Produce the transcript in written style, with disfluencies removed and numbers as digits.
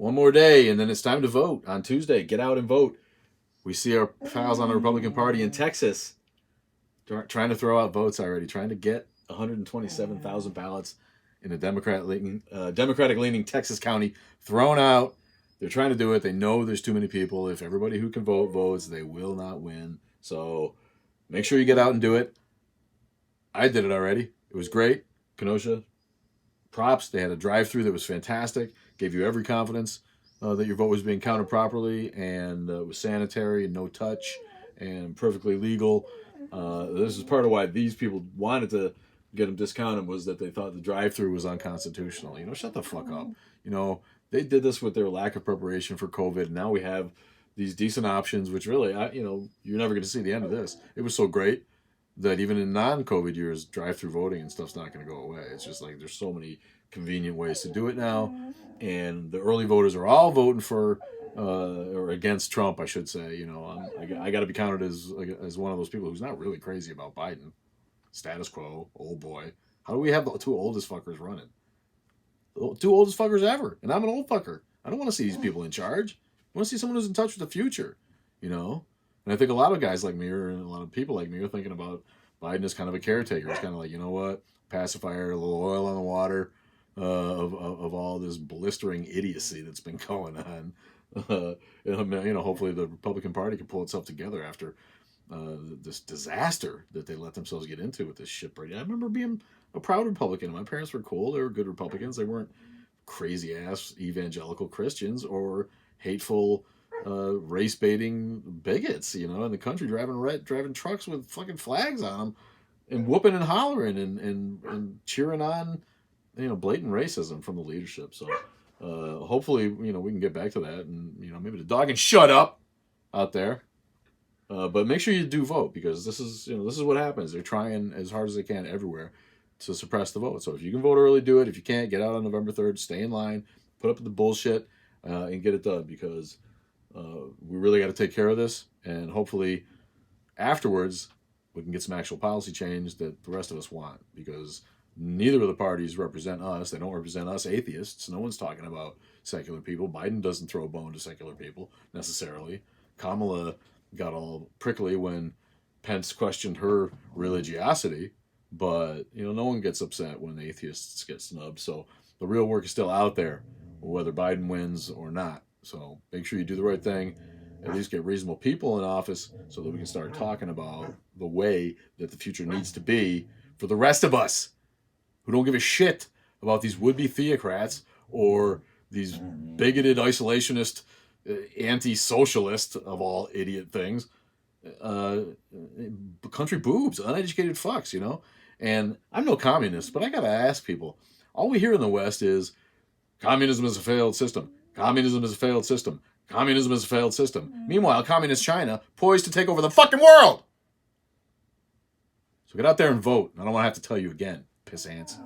One more day, and then it's time to vote on Tuesday. Get out and vote. We see our pals on the Republican Party in Texas trying to throw out votes already, trying to get 127,000 ballots in a Democratic-leaning Texas county thrown out. They're trying to do it. They know there's too many people. If everybody who can vote votes, they will not win. So make sure you get out and do it. I did it already. It was great. Kenosha, props. They had a drive-through that was fantastic. Gave you every confidence that your vote was being counted properly, and it was sanitary and no touch and perfectly legal. This is part of why these people wanted to get them discounted, was that they thought the drive-through was unconstitutional. Shut the fuck up. They did this with their lack of preparation for COVID. Now we have these decent options, which really, you're never going to see the end of this. It was so great that even in non-COVID years, drive-through voting and stuff's not going to go away. It's just like there's so many convenient ways to do it now, and the early voters are all voting for or against Trump, I should say. I got to be counted as one of those people who's not really crazy about Biden. Status quo, old boy. How do we have the two oldest fuckers running? The two oldest fuckers ever, and I'm an old fucker. I don't want to see these people in charge. I want to see someone who's in touch with the future, And I think a lot of guys like me, and a lot of people like me, are thinking about Biden as kind of a caretaker. It's kind of like, you know what, pacifier, a little oil on the water of all this blistering idiocy that's been going on. Hopefully the Republican Party can pull itself together after this disaster that they let themselves get into with this shit. I remember being a proud Republican. My parents were cool. They were good Republicans. They weren't crazy ass evangelical Christians or hateful race baiting bigots, in the country driving trucks with fucking flags on them and whooping and hollering and cheering on, blatant racism from the leadership. So hopefully, we can get back to that, and maybe the dog can shut up out there. But make sure you do vote, because this is what happens. They're trying as hard as they can everywhere to suppress the vote. So if you can vote early, do it. If you can't, get out on November 3rd, stay in line, put up with the bullshit, and get it done, because we really got to take care of this. And hopefully afterwards we can get some actual policy change that the rest of us want, because neither of the parties represent us. They don't represent us atheists. No one's talking about secular people. Biden doesn't throw a bone to secular people necessarily. Kamala got all prickly when Pence questioned her religiosity, but no one gets upset when atheists get snubbed. So the real work is still out there, whether Biden wins or not. So make sure you do the right thing, at least get reasonable people in office, so that we can start talking about the way that the future needs to be for the rest of us who don't give a shit about these would-be theocrats or these bigoted isolationist anti-socialist of all idiot things, country boobs, uneducated fucks, And I'm no communist, but I gotta ask people. All we hear in the West is communism is a failed system. Communism is a failed system. Communism is a failed system. Meanwhile, communist China poised to take over the fucking world. So get out there and vote. I don't want to have to tell you again, piss ants.